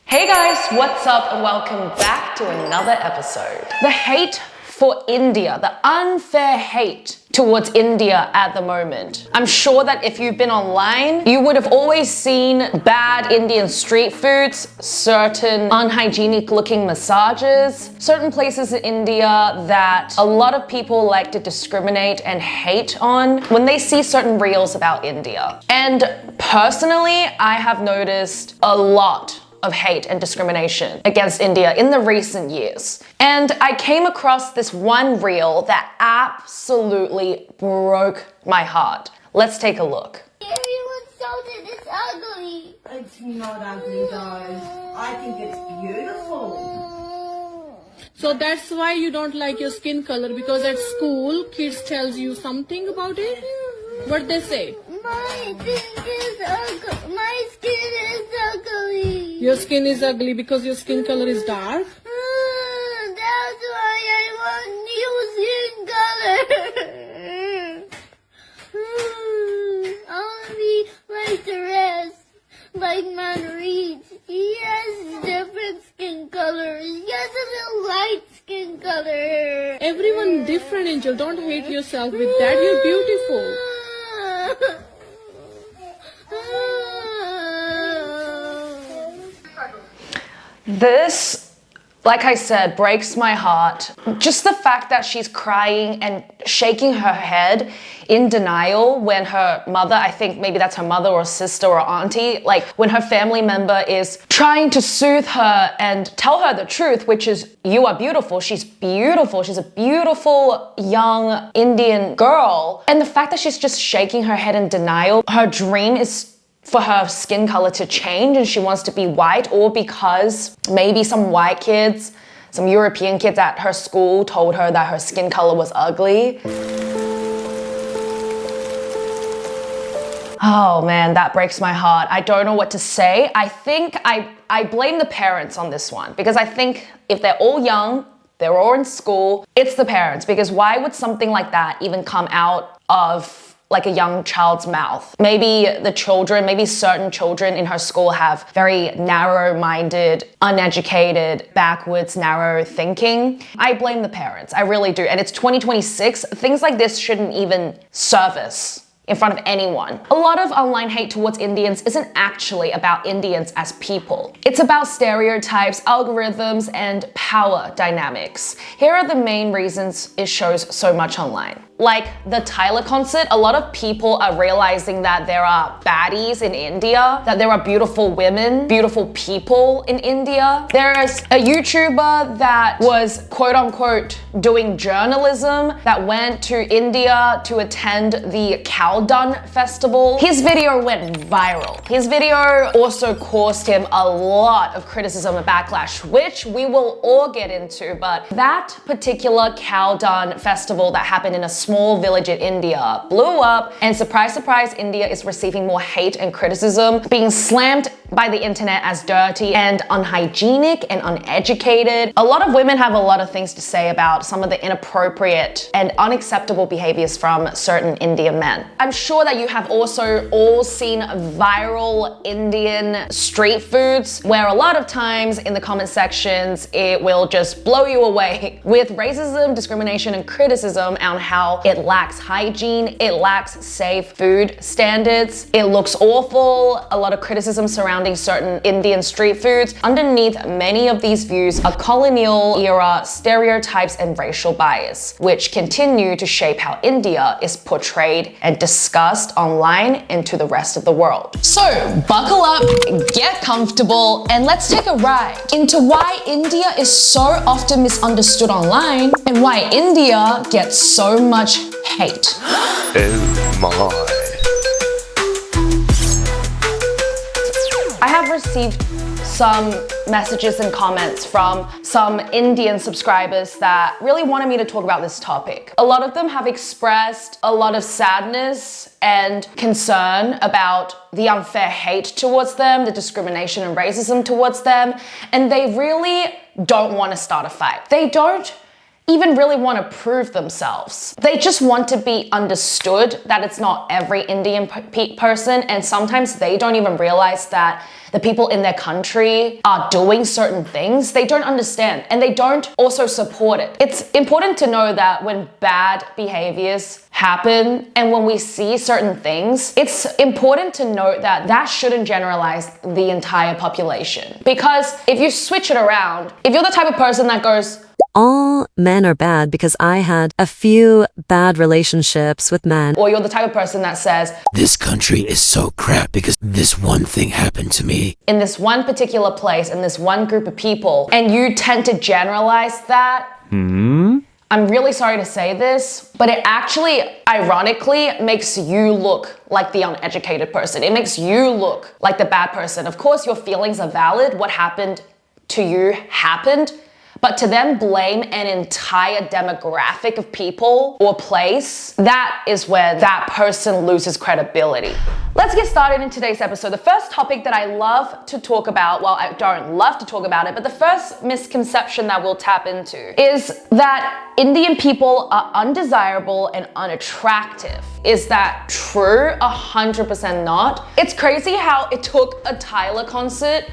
Hey guys, what's up and welcome back to another episode. The hate for India, the unfair hate towards India at the moment. I'm sure that if you've been online, you would have always seen bad Indian street foods, certain unhygienic looking massages, certain places in India that a lot of people like to discriminate and hate on when they see certain reels about India. And personally, I have noticed a lot of hate and discrimination against India in the recent years. And I came across this one reel that absolutely broke my heart. Let's take a look. Everyone told it it's ugly. It's not ugly, guys. I think it's beautiful. So that's why you don't like your skin color, because at school kids tells you something about it. What they say? My thing is ugly. My skin is ugly. Your skin is ugly because your skin color is dark. That's why I want new skin color. I want to be like the rest, like Man Reed. He has different skin colors. He has a little light skin color. Everyone different, Angel. Don't hate yourself with that. You're beautiful. This, like I said, breaks my heart. Just the fact that she's crying and shaking her head in denial when her mother, I think maybe that's her mother or sister or auntie, like when her family member is trying to soothe her and tell her the truth, which is, you are beautiful. She's beautiful. She's a beautiful young Indian girl. And the fact that she's just shaking her head in denial, her dream is for her skin color to change and she wants to be white, or because maybe some white kids, some European kids at her school told her that her skin color was ugly. Oh man, that breaks my heart. I don't know what to say. I think I blame the parents on this one, because I think if they're all young, they're all in school, it's the parents, because why would something like that even come out of like a young child's mouth? Maybe the children, maybe certain children in her school have very narrow-minded, uneducated, backwards, narrow thinking. I blame the parents, I really do. And it's 2026, things like this shouldn't even surface in front of anyone. A lot of online hate towards Indians isn't actually about Indians as people. It's about stereotypes, algorithms, and power dynamics. Here are the main reasons it shows so much online. Like the Tyler concert, a lot of people are realizing that there are baddies in India, that there are beautiful women, beautiful people in India. There's a YouTuber that was quote unquote doing journalism that went to India to attend the cow dung festival. His video went viral. His video also caused him a lot of criticism and backlash, which we will all get into, but that particular cow dung festival that happened in a small village in India blew up, and surprise, surprise, India is receiving more hate and criticism, being slammed by the internet as dirty and unhygienic and uneducated. A lot of women have a lot of things to say about some of the inappropriate and unacceptable behaviors from certain Indian men. I'm sure that you have also all seen viral Indian street foods, where a lot of times in the comment sections, it will just blow you away with racism, discrimination, and criticism on how it lacks hygiene, it lacks safe food standards, it looks awful, a lot of criticism surrounding certain Indian street foods. Underneath many of these views are colonial era stereotypes and racial bias, which continue to shape how India is portrayed and discussed online and to the rest of the world. So buckle up, get comfortable, and let's take a ride into why India is so often misunderstood online and why India gets so much hate. Oh my. I have received some messages and comments from some Indian subscribers that really wanted me to talk about this topic. A lot of them have expressed a lot of sadness and concern about the unfair hate towards them, the discrimination and racism towards them, and they really don't want to start a fight. They don't even really want to prove themselves. They just want to be understood that it's not every Indian person, and sometimes they don't even realize that the people in their country are doing certain things. They don't understand, and they don't also support it. It's important to know that when bad behaviors happen and when we see certain things, it's important to note that that shouldn't generalize the entire population. Because if you switch it around, if you're the type of person that goes, all men are bad because I had a few bad relationships with men, or you're the type of person that says, this country is so crap because this one thing happened to me in this one particular place, in this one group of people, and you tend to generalize that, I'm really sorry to say this, but it actually, ironically, makes you look like the uneducated person. It makes you look like the bad person. Of course, your feelings are valid. What happened to you happened. But to then blame an entire demographic of people or place, that is where that person loses credibility. Let's get started in today's episode. The first topic that I love to talk about, well, I don't love to talk about it, but the first misconception that we'll tap into is that Indian people are undesirable and unattractive. Is that true? 100% not. It's crazy how it took a Tyler concert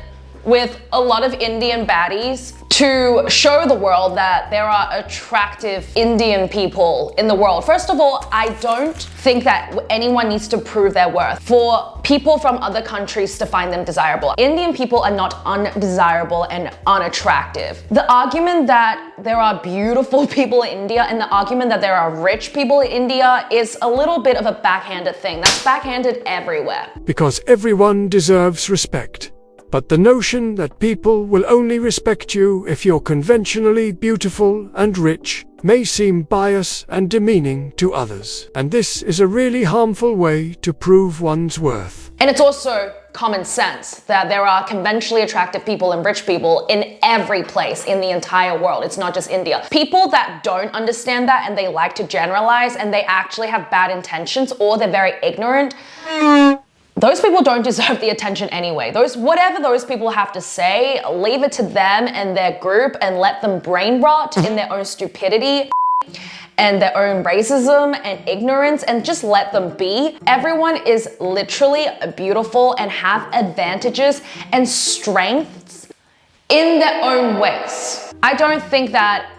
with a lot of Indian baddies to show the world that there are attractive Indian people in the world. First of all, I don't think that anyone needs to prove their worth for people from other countries to find them desirable. Indian people are not undesirable and unattractive. The argument that there are beautiful people in India and the argument that there are rich people in India is a little bit of a backhanded thing. That's backhanded everywhere. Because everyone deserves respect. But the notion that people will only respect you if you're conventionally beautiful and rich may seem biased and demeaning to others. And this is a really harmful way to prove one's worth. And it's also common sense that there are conventionally attractive people and rich people in every place in the entire world. It's not just India. People that don't understand that and they like to generalize and they actually have bad intentions or they're very ignorant, those people don't deserve the attention anyway. Whatever those people have to say, leave it to them and their group and let them brain rot in their own stupidity and their own racism and ignorance and just let them be. Everyone is literally beautiful and have advantages and strengths in their own ways. I don't think that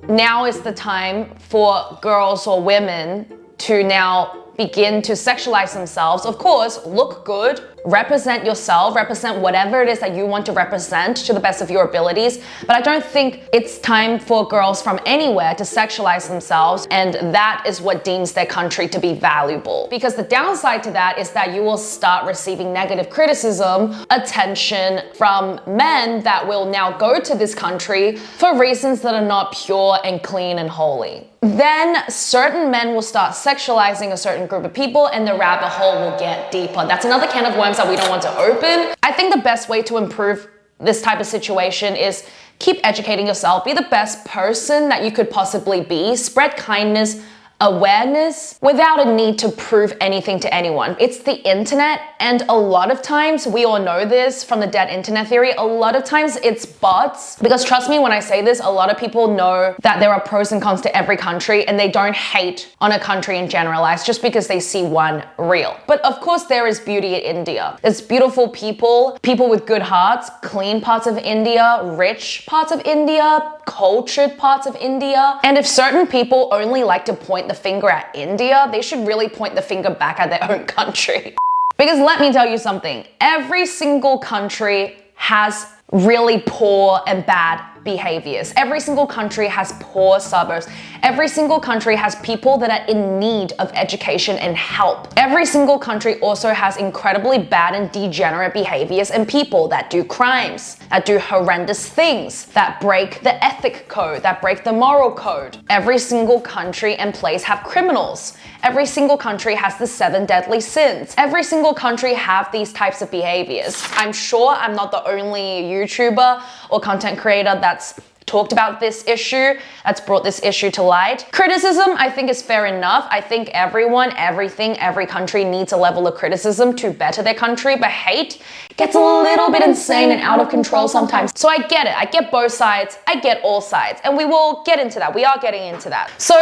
now is the time for girls or women to now begin to sexualize themselves. Of course, look good, represent yourself, represent whatever it is that you want to represent to the best of your abilities. But I don't think it's time for girls from anywhere to sexualize themselves, and that is what deems their country to be valuable. Because the downside to that is that you will start receiving negative criticism, attention from men that will now go to this country for reasons that are not pure and clean and holy. Then certain men will start sexualizing a certain group of people and the rabbit hole will get deeper. That's another can of worms that we don't want to open. I think the best way to improve this type of situation is keep educating yourself, be the best person that you could possibly be, spread kindness, awareness without a need to prove anything to anyone. It's the internet, and a lot of times, we all know this from the dead internet theory, a lot of times it's bots. Because trust me when I say this, a lot of people know that there are pros and cons to every country and they don't hate on a country and generalize just because they see one reel. But of course there is beauty in India. There's beautiful people, people with good hearts, clean parts of India, rich parts of India, cultured parts of India. And if certain people only like to point the finger at India, they should really point the finger back at their own country. Because let me tell you something, every single country has really poor and bad behaviors. Every single country has poor suburbs. Every single country has people that are in need of education and help. Every single country also has incredibly bad and degenerate behaviors and people that do crimes, that do horrendous things, that break the ethic code, that break the moral code. Every single country and place have criminals. Every single country has the 7 deadly sins. Every single country have these types of behaviors. I'm sure I'm not the only YouTuber or content creator that's talked about this issue, that's brought this issue to light. Criticism, I think, is fair enough. I think everyone, everything, every country needs a level of criticism to better their country, but hate gets a little bit insane and out of control sometimes. So I get it. I get both sides. I get all sides. And we will get into that. We are getting into that. So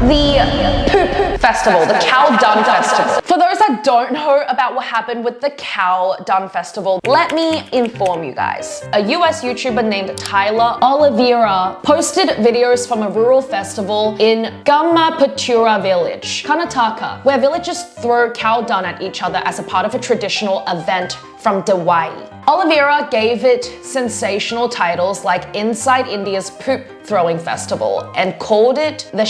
the poop festival, the cow dung festival. For those that don't know about what happened with the cow dung festival, let me inform you guys. A US YouTuber named Tyler Oliveira posted videos from a rural festival in Gamapatura village, Karnataka, where villagers throw cow dung at each other as a part of a traditional event from Hawaii. Oliveira gave it sensational titles like Inside India's Poop Throwing Festival and called it the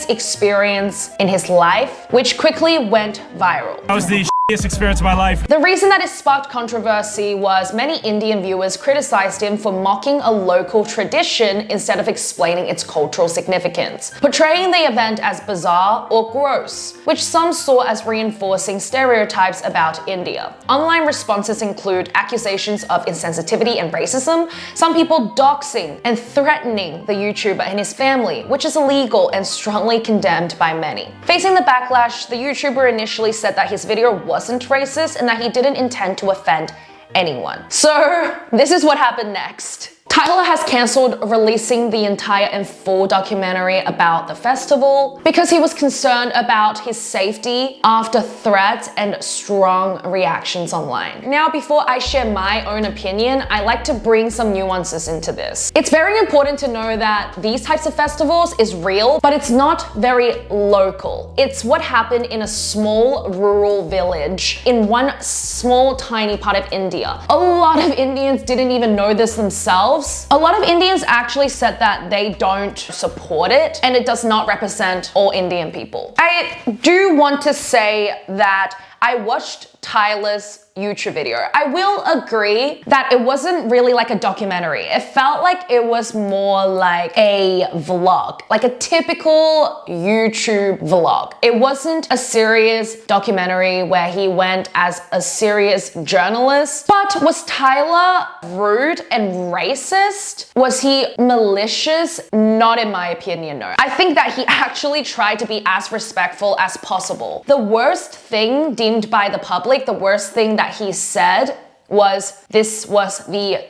experience in his life, which quickly went viral. That was the experience of my life. The reason that it sparked controversy was many Indian viewers criticized him for mocking a local tradition instead of explaining its cultural significance, portraying the event as bizarre or gross, which some saw as reinforcing stereotypes about India. Online responses include accusations of insensitivity and racism, some people doxing and threatening the YouTuber and his family, which is illegal and strongly condemned by many. Facing the backlash, the YouTuber initially said that his video wasn't racist and that he didn't intend to offend anyone. So this is what happened next. Tyler has cancelled releasing the entire and full documentary about the festival because he was concerned about his safety after threats and strong reactions online. Now, before I share my own opinion, I like to bring some nuances into this. It's very important to know that these types of festivals is real, but it's not very local. It's what happened in a small rural village in one small tiny part of India. A lot of Indians didn't even know this themselves. A lot of Indians actually said that they don't support it and it does not represent all Indian people. I do want to say that I watched Tyler's YouTube video. I will agree that it wasn't really like a documentary. It felt like it was more like a vlog, like a typical YouTube vlog. It wasn't a serious documentary where he went as a serious journalist. But was Tyler rude and racist? Was he malicious? Not in my opinion, no. I think that he actually tried to be as respectful as possible. The worst thing deemed by the public, the worst thing that he said was this was the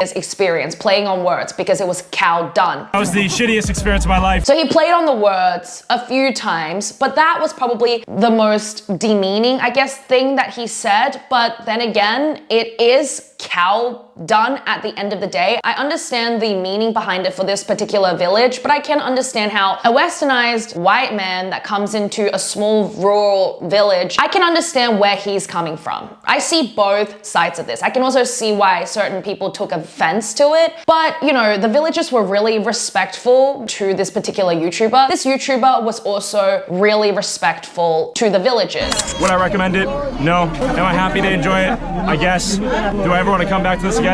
experience, playing on words because it was cow dung. That was the shittiest experience of my life. So he played on the words a few times, but that was probably the most demeaning, I guess, thing that he said. But then again, it is cow dung at the end of the day. I understand the meaning behind it for this particular village, but I can understand how a westernized white man that comes into a small rural village, I can understand where he's coming from. I see both sides of this. I can also see why certain people took offense to it, but you know, the villagers were really respectful to this particular YouTuber. This YouTuber was also really respectful to the villagers. Would I recommend it? No. Am I happy to enjoy it? I guess. Do I ever want to come back to this again?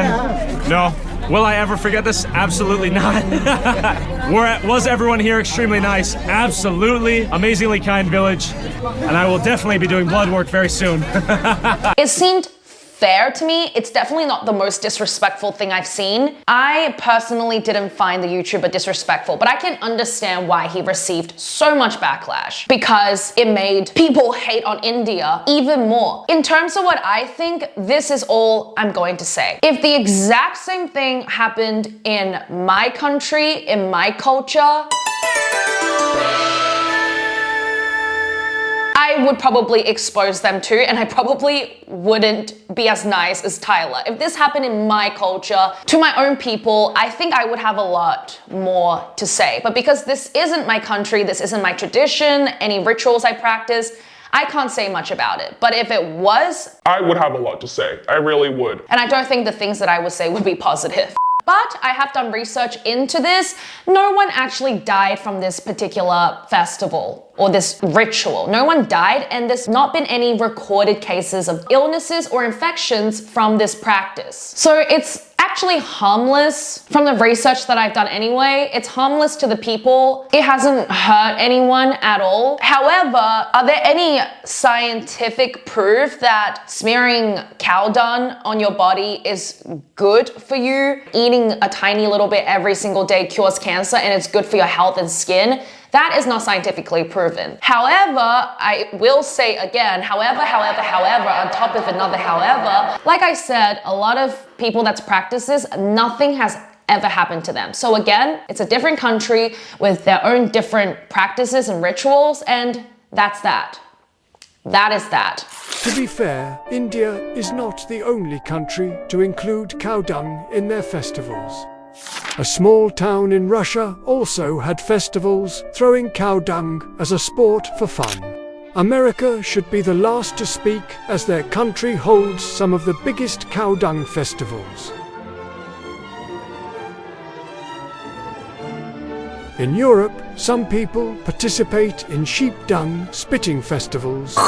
No. Will I ever forget this? Absolutely not. Was everyone here extremely nice? Absolutely. Amazingly kind village. And I will definitely be doing blood work very soon. It seemed fair to me. It's definitely not the most disrespectful thing I've seen. I personally didn't find the YouTuber disrespectful, but I can understand why he received so much backlash because it made people hate on India even more. In terms of what I think, this is all I'm going to say. If the exact same thing happened in my country, in my culture, I would probably expose them too, and I probably wouldn't be as nice as Tyler. If this happened in my culture, to my own people, I think I would have a lot more to say. But because this isn't my country, this isn't my tradition, any rituals I practice, I can't say much about it. But if it was, I would have a lot to say. I really would. And I don't think the things that I would say would be positive. But I have done research into this. No one actually died from this particular festival or this ritual. No one died, and there's not been any recorded cases of illnesses or infections from this practice. So it's actually harmless from the research that I've done anyway. It's harmless to the people. It hasn't hurt anyone at all. However, are there any scientific proof that smearing cow dung on your body is good for you? Eating a tiny little bit every single day cures cancer and it's good for your health and skin? That is not scientifically proven. However, I will say again, however, on top of another however, like I said, a lot of people that practice this, nothing has ever happened to them. So again, it's a different country with their own different practices and rituals, and that's that. That is that. To be fair, India is not the only country to include cow dung in their festivals. A small town in Russia also had festivals throwing cow dung as a sport for fun. America should be the last to speak as their country holds some of the biggest cow dung festivals. In Europe, some people participate in sheep dung spitting festivals.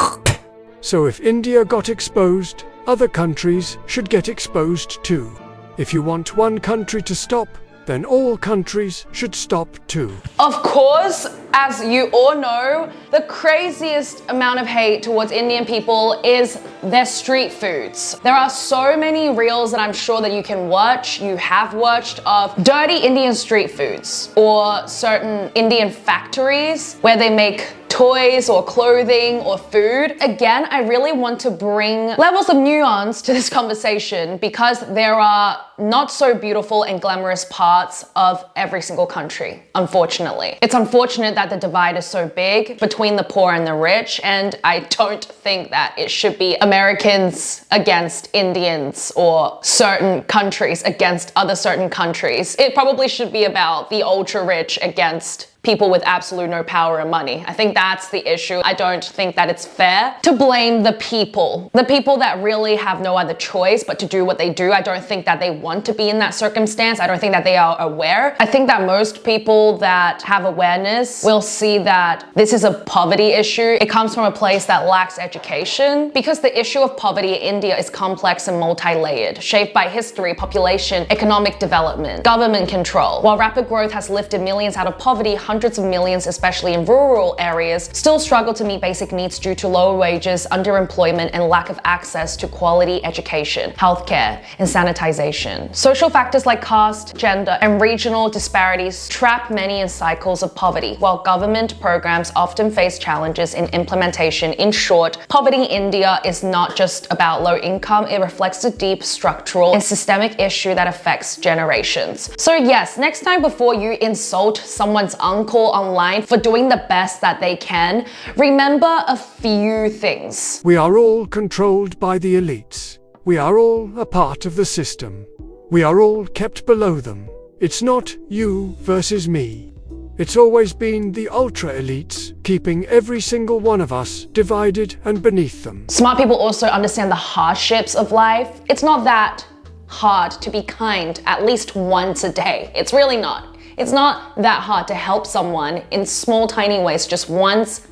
So if India got exposed, other countries should get exposed too. If you want one country to stop, then all countries should stop too. Of course, as you all know, the craziest amount of hate towards Indian people is their street foods. There are so many reels that I'm sure that you can watch, you have watched, of dirty Indian street foods or certain Indian factories where they make toys or clothing or food. Again, I really want to bring levels of nuance to this conversation because there are not so beautiful and glamorous parts of every single country, unfortunately. It's unfortunate that the divide is so big between the poor and the rich, and I don't think that it should be Americans against Indians or certain countries against other certain countries. It probably should be about the ultra rich against people with absolute no power and money. I think that's the issue. I don't think that it's fair to blame the people that really have no other choice but to do what they do. I don't think that they want to be in that circumstance. I don't think that they are aware. I think that most people that have awareness will see that this is a poverty issue. It comes from a place that lacks education because the issue of poverty in India is complex and multi-layered, shaped by history, population, economic development, government control. While rapid growth has lifted millions out of poverty, hundreds of millions, especially in rural areas, still struggle to meet basic needs due to low wages, underemployment, and lack of access to quality education, healthcare, and sanitization. Social factors like caste, gender, and regional disparities trap many in cycles of poverty, while government programs often face challenges in implementation. In short, poverty in India is not just about low income, it reflects a deep structural and systemic issue that affects generations. So yes, next time before you insult someone's uncle online for doing the best that they can, remember a few things. We are all controlled by the elites. We are all a part of the system. We are all kept below them. It's not you versus me. It's always been the ultra elites keeping every single one of us divided and beneath them. Smart people also understand the hardships of life. It's not that hard to be kind at least once a day. It's really not. It's not that hard to help someone in small, tiny ways just once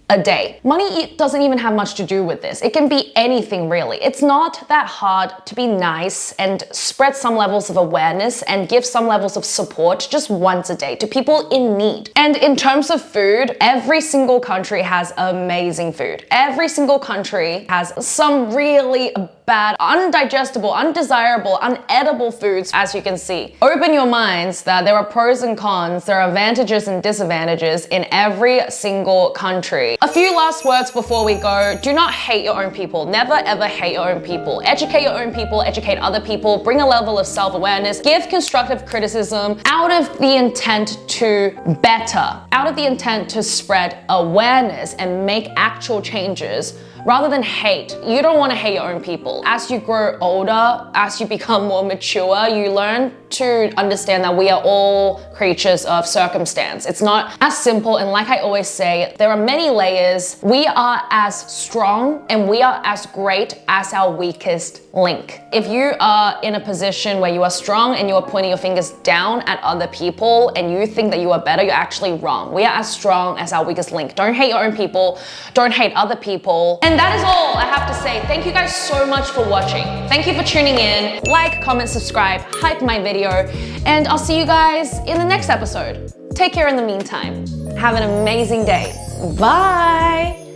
a day. Money doesn't even have much to do with this. It can be anything really. It's not that hard to be nice and spread some levels of awareness and give some levels of support just once a day to people in need. And in terms of food, every single country has amazing food. Every single country has some really bad, undigestible, undesirable, unedible foods, as you can see. Open your minds that there are pros and cons, there are advantages and disadvantages in every single country. A few last words before we go. Do not hate your own people. Never ever hate your own people. Educate your own people, educate other people, bring a level of self-awareness, give constructive criticism out of the intent to better, out of the intent to spread awareness and make actual changes rather than hate. You don't want to hate your own people. As you grow older, as you become more mature, you learn to understand that we are all creatures of circumstance. It's not as simple, and like I always say, there are many layers. We are as strong and we are as great as our weakest link. If you are in a position where you are strong and you are pointing your fingers down at other people and you think that you are better, you're actually wrong. We are as strong as our weakest link. Don't hate your own people, don't hate other people. And And that is all I have to say. Thank you guys so much for watching. Thank you for tuning in. Like, comment, subscribe, hype my video, and I'll see you guys in the next episode. Take care in the meantime. Have an amazing day. Bye.